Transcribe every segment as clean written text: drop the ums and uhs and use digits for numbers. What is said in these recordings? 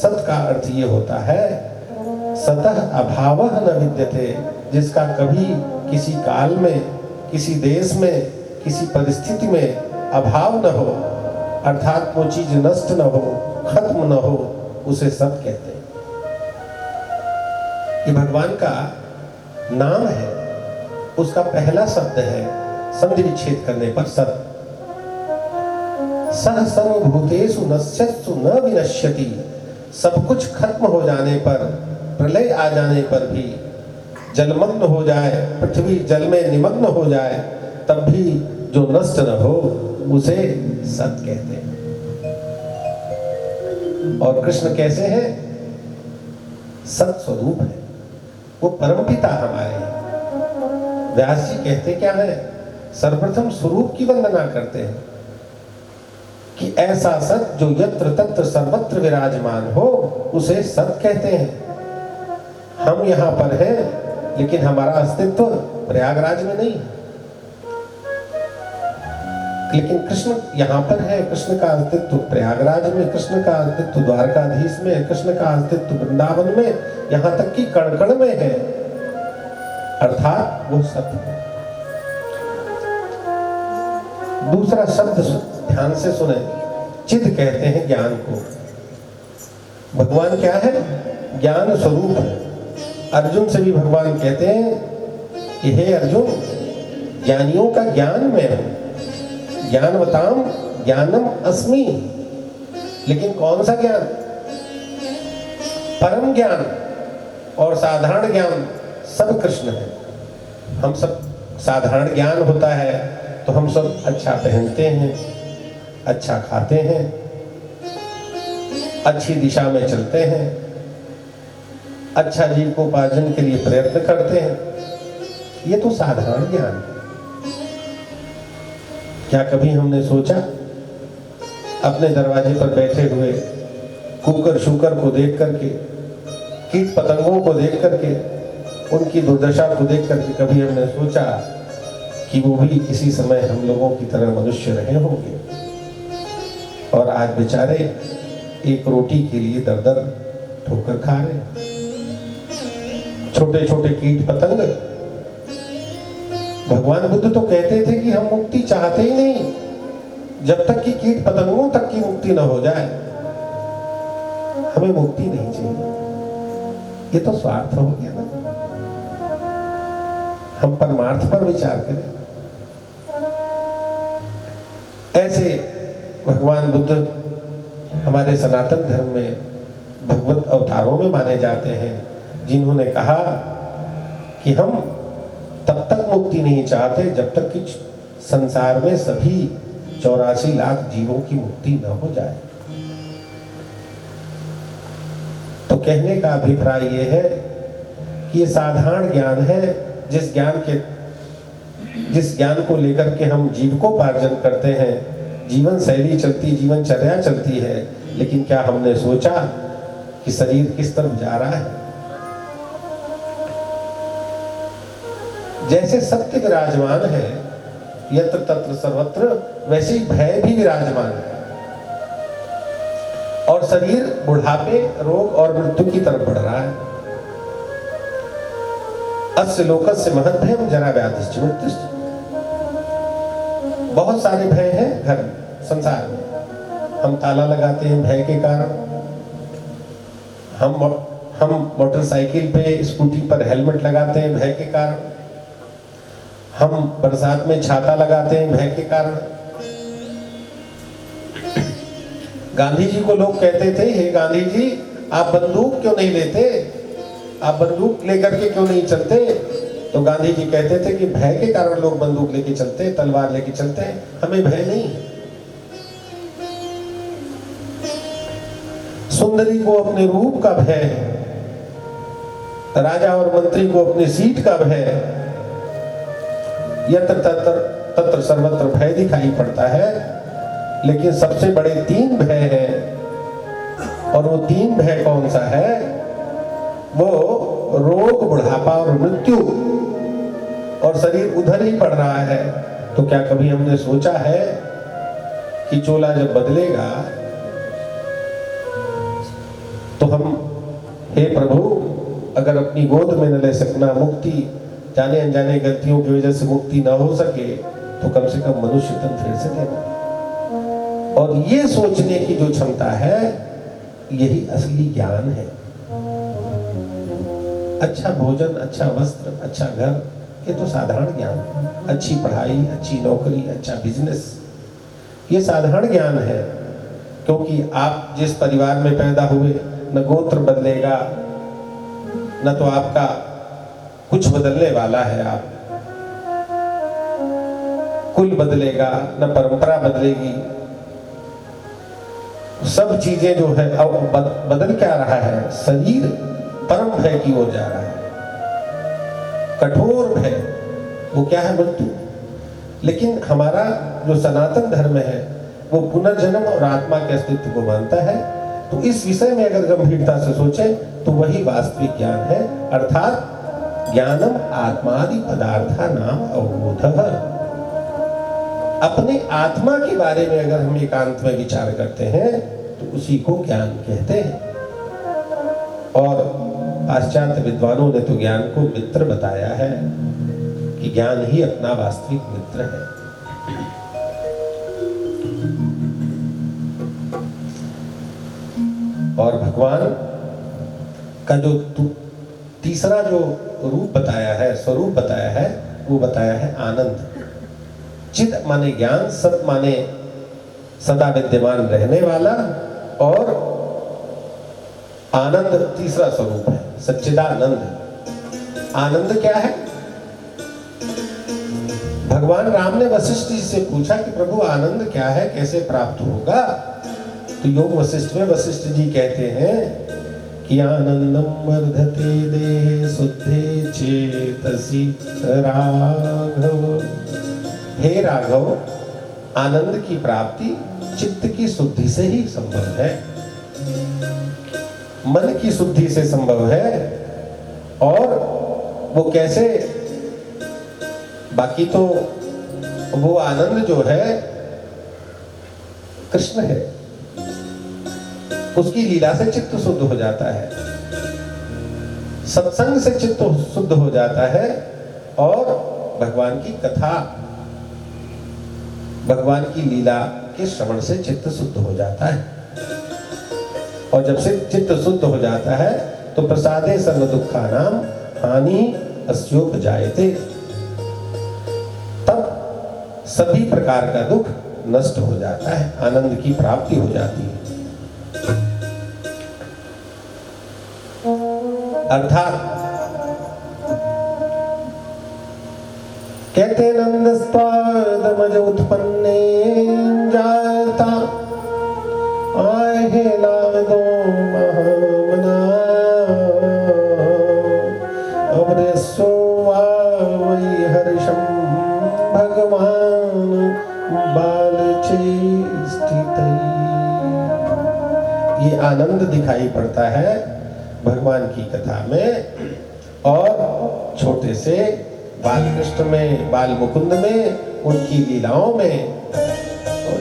सत का अर्थ ये होता है सतः अभावः न विद्यते, जिसका कभी किसी काल में, किसी देश में, किसी परिस्थिति में अभाव न हो, अर्थात वो चीज नष्ट न हो, खत्म न हो, उसे सत कहते हैं। ये भगवान का नाम है, उसका पहला शब्द है संधि विच्छेद करने पर सत। सह सर्वभूतेषु नश्यत्सु न विनश्यति, सब कुछ खत्म हो जाने पर, प्रलय आ जाने पर भी, जलमग्न हो जाए, पृथ्वी जल में निमग्न हो जाए, तब भी जो नष्ट न हो उसे सत कहते हैं। और कृष्ण कैसे हैं? सत स्वरूप है, वो परमपिता हमारे हैं। व्यास जी कहते क्या है? सर्वप्रथम स्वरूप की वंदना करते हैं कि ऐसा सत जो यत्र तत्र सर्वत्र विराजमान हो, उसे सत कहते हैं। हम यहां पर हैं, लेकिन हमारा अस्तित्व प्रयागराज में नहीं है, लेकिन कृष्ण यहां पर है। कृष्ण का अस्तित्व प्रयागराज में, कृष्ण का अस्तित्व द्वारकाधीश में, कृष्ण का अस्तित्व वृंदावन में, यहां तक कि कण कण में है, अर्थात वो सत्य है। दूसरा शब्द ध्यान से सुने, चिद कहते हैं ज्ञान को। भगवान क्या है? ज्ञान स्वरूप है। अर्जुन से भी भगवान कहते हैं कि हे अर्जुन, ज्ञानियों का ज्ञान मैं हूं, ज्ञानवताम ज्ञानम अस्मि। लेकिन कौन सा ज्ञान? परम ज्ञान और साधारण ज्ञान सब कृष्ण है। हम सब साधारण ज्ञान होता है तो हम सब अच्छा पहनते हैं, अच्छा खाते हैं, अच्छी दिशा में चलते हैं, अच्छा जीविकोपार्जन के लिए प्रयत्न करते हैं। ये तो साधारण ज्ञान है। क्या कभी हमने सोचा अपने दरवाजे पर बैठे हुए कुकर शुकर को देख करके, कीट पतंगों को देख करके, उनकी दुर्दशा को देख करके कभी हमने सोचा कि वो भी किसी समय हम लोगों की तरह मनुष्य रहे होंगे और आज बेचारे एक रोटी के लिए दर दर ठोकर खा रहे। छोटे छोटे कीट पतंग। भगवान बुद्ध तो कहते थे कि हम मुक्ति चाहते ही नहीं जब तक कि कीट पतंगों तक की मुक्ति न हो जाए। हमें मुक्ति नहीं चाहिए। ये तो स्वार्थ हो गया ना। हम परमार्थ पर विचार करें। ऐसे भगवान बुद्ध हमारे सनातन धर्म में भगवत अवतारों में माने जाते हैं, जिन्होंने कहा कि हम तब तक मुक्ति नहीं चाहते जब तक कि संसार में सभी 84 लाख जीवों की मुक्ति न हो जाए। तो कहने का अभिप्राय यह है कि ये साधारण ज्ञान है, जिस ज्ञान को लेकर के हम जीविकोपार्जन करते हैं, जीवन शैली चलती, जीवनचर्या चलती है। लेकिन क्या हमने सोचा कि शरीर किस तरफ जा रहा है? जैसे सत्य विराजमान है यत्र तत्र सर्वत्र, वैसे ही भय भी विराजमान है और शरीर बुढ़ापे, रोग और मृत्यु की तरफ बढ़ रहा है। अस्य लोकस्य महत् भयम् जरा व्याधिश्च मृत्युश्च। बहुत सारे भय हैं घर संसार में। हम ताला लगाते हैं भय के कारण, हम मोटरसाइकिल पे, स्कूटी पर हेलमेट लगाते हैं भय के कारण, हम बरसात में छाता लगाते हैं भय के कारण। गांधी जी को लोग कहते थे, हे गांधी जी आप बंदूक क्यों नहीं लेते, आप बंदूक लेकर के क्यों नहीं चलते? तो गांधी जी कहते थे कि भय के कारण लोग बंदूक लेके चलते हैं, तलवार लेके चलते हैं, हमें भय नहीं है। सुंदरी को अपने रूप का भय है, राजा और मंत्री को अपनी सीट का भय है। यत्र तत्र सर्वत्र भय दिखाई पड़ता है, लेकिन सबसे बड़े 3 भय हैं। और वो 3 भय कौन सा है? वो रोग, बुढ़ापा और मृत्यु। और शरीर उधर ही पड़ रहा है। तो क्या कभी हमने सोचा है कि चोला जब बदलेगा तो हम, हे प्रभु, अगर अपनी गोद में न ले सकना, मुक्ति जाने अनजाने गलतियों की वजह से मुक्ति ना हो सके, तो कम से कम मनुष्य तन फिर से देना। और ये सोचने की जो क्षमता है, यही असली ज्ञान है। अच्छा भोजन, अच्छा वस्त्र, अच्छा घर, ये तो साधारण ज्ञान है। अच्छी पढ़ाई, अच्छी नौकरी, अच्छा बिजनेस, ये साधारण ज्ञान है। क्योंकि आप जिस परिवार में पैदा हुए, न गोत्र बदलेगा, न तो आपका कुछ बदलने वाला है, आप कुल बदलेगा, न परंपरा बदलेगी। सब चीजें जो है अब बदल क्या रहा है, शरीर परम भय की ओर जा रहा है, कठोर भय, वो क्या है, मृत्यु। लेकिन हमारा जो सनातन धर्म है वो पुनर्जन्म और आत्मा के अस्तित्व को मानता है। तो इस विषय में अगर गंभीरता से सोचें तो वही वास्तविक ज्ञान है, अर्थात ज्ञानम आत्मादि पदार्था नाम अवबोधः। अपने आत्मा के बारे में अगर हम एकांत में विचार करते हैं तो उसी को ज्ञान कहते हैं। और पाश्चात्य विद्वानों ने तो ज्ञान को मित्र बताया है कि ज्ञान ही अपना वास्तविक मित्र है। और भगवान का जो तीसरा जो रूप बताया है, स्वरूप बताया है, वो बताया है आनंद। चिद माने ज्ञान, सत माने सदा विद्यमान रहने वाला, और आनंद तीसरा स्वरूप है, सच्चिदानंद। आनंद क्या है? भगवान राम ने वशिष्ठ जी से पूछा कि प्रभु आनंद क्या है, कैसे प्राप्त होगा? तो योग वशिष्ठ में वशिष्ठ जी कहते हैं कि आनंदम वर्धते देहे शुद्धे चेतसि राघव। हे राघव, आनंद की प्राप्ति चित्त की शुद्धि से ही संभव है, मन की शुद्धि से संभव है। और वो कैसे? बाकी तो वो आनंद जो है कृष्ण है, उसकी लीला से चित्त शुद्ध हो जाता है, सत्संग से चित्त शुद्ध हो जाता है, और भगवान की कथा, भगवान की लीला के श्रवण से चित्त शुद्ध हो जाता है। और जब से चित्त शुद्ध हो जाता है तो प्रसादे सर्व दुखानाम हानि अस्योपजायते, तब सभी प्रकार का दुख नष्ट हो जाता है, आनंद की प्राप्ति हो जाती है। अर्थात कहते नंदस्पादमज उत्पन्ने जाता आहे लादो महामना अवरेसो वै हर्षम भगवान बालचे स्थित। ये आनंद दिखाई पड़ता है भगवान की कथा में, और छोटे से बाल कृष्ण में, बाल मुकुंद में, उनकी लीलाओं में।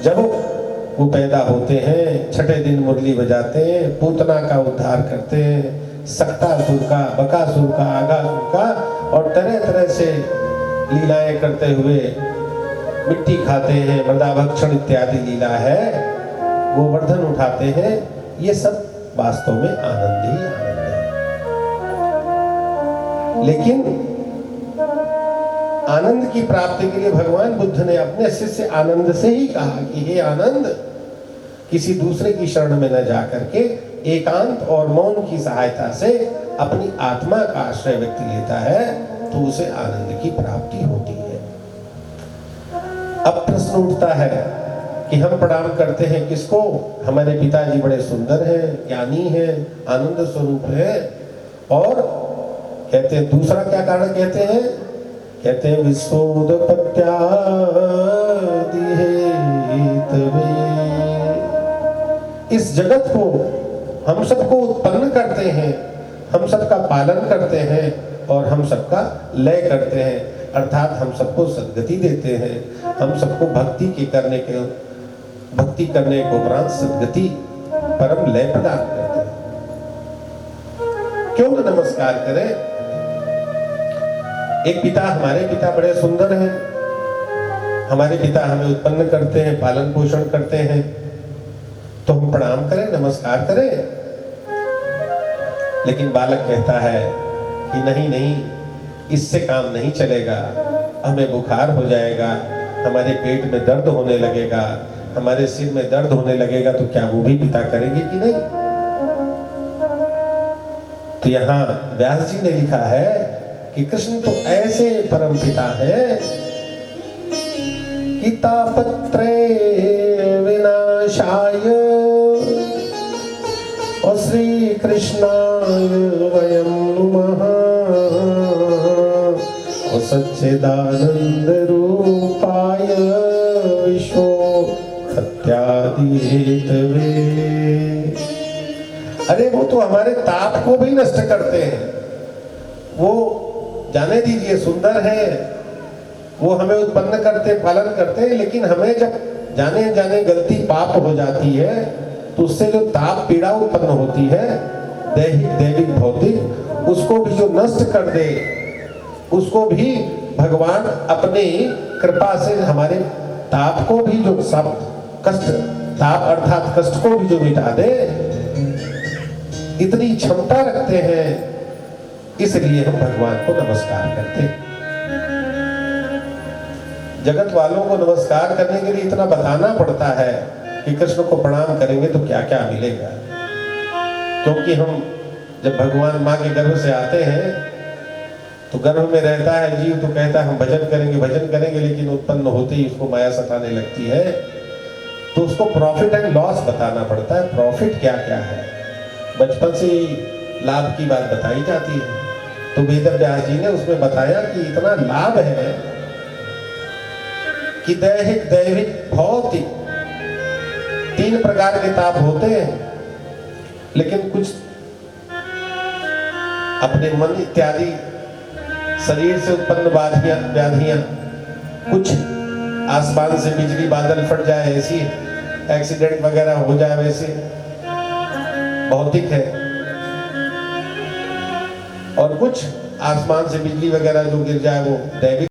जब वो पैदा होते हैं, छठे दिन मुरली बजाते हैं, पूतना का उद्धार करते हैं, सक्तासुर का, बकासुर का, आगासुर का, और तरह तरह से लीलाएं करते हुए मिट्टी खाते हैं, मृदाभक्षण इत्यादि लीला है, गोवर्धन उठाते हैं। ये सब वास्तव में आनंद ही आनंद है। लेकिन आनंद की प्राप्ति के लिए भगवान बुद्ध ने अपने शिष्य आनंद से ही कहा कि हे आनंद, किसी दूसरे की शरण में न जाकर के एकांत और मौन की सहायता से अपनी आत्मा का आश्रय व्यक्ति लेता है तो उसे आनंद की प्राप्ति होती है। अब प्रश्न उठता है कि हम प्रणाम करते हैं किसको? हमारे पिताजी बड़े सुंदर हैं, ज्ञानी हैं, आनंद स्वरूप हैं, और कहते हैं दूसरा क्या कारण कहते हैं? कहते हैं विश्वोदपत्यादि हेतवे, इस जगत को हम सबको उत्पन्न करते हैं, हम सबका पालन करते हैं, और हम सबका लय करते हैं, अर्थात हम सबको सद्गति देते हैं, हम सबको भक्ति करने के उपरांत सद्गति परम लय प्रदान करते हैं। क्यों न नमस्कार करें। एक पिता, हमारे पिता बड़े सुंदर हैं, हमारे पिता हमें उत्पन्न करते हैं, पालन पोषण करते हैं, तो हम प्रणाम करें, नमस्कार करें। लेकिन बालक कहता है कि नहीं नहीं, इससे काम नहीं चलेगा, हमें बुखार हो जाएगा, हमारे पेट में दर्द होने लगेगा, हमारे सिर में दर्द होने लगेगा, तो क्या वो भी पिता करेंगे कि नहीं? तो यहां व्यास जी ने लिखा है कि कृष्ण तो ऐसे परम पिता है कि तापत्रे विनाशाय और श्री कृष्णाय वयं नुमः और सच्चिदानंद रूपाय विश्व सत्यादि हेतवे। अरे वो तो हमारे ताप को भी नष्ट करते हैं। वो जाने दीजिए सुंदर है, वो हमें उत्पन्न करते, पालन करते हैं, लेकिन हमें जब जाने जाने गलती पाप हो जाती है तो उससे जो ताप पीड़ा उत्पन्न होती है, दैहिक दैविक भौतिक, उसको भी जो नष्ट कर दे, उसको भी भगवान अपनी कृपा से हमारे ताप को भी, जो सब कष्ट, ताप अर्थात कष्ट को भी जो मिटा दे, इतनी क्षमता रखते हैं। इसलिए हम भगवान को नमस्कार करते हैं। जगत वालों को नमस्कार करने के लिए इतना बताना पड़ता है कि कृष्ण को प्रणाम करेंगे तो क्या क्या मिलेगा। क्योंकि हम जब भगवान माँ के गर्भ से आते हैं तो गर्भ में रहता है जीव, तो कहता है हम भजन करेंगे, लेकिन उत्पन्न होते ही उसको माया सताने लगती है। तो उसको प्रॉफिट एंड लॉस बताना पड़ता है। प्रॉफिट क्या क्या है, बचपन से लाभ की बात बताई जाती है। तो वेद व्यास जी ने उसमें बताया कि इतना लाभ है कि दैहिक दैविक भौतिक 3 प्रकार के ताप होते हैं, लेकिन कुछ अपने मन इत्यादि शरीर से उत्पन्न व्याधियां, कुछ आसमान से बिजली बादल फट जाए ऐसी, एक्सीडेंट वगैरह हो जाए वैसे भौतिक है, और कुछ आसमान से बिजली वगैरह जो गिर जाए वो दैविक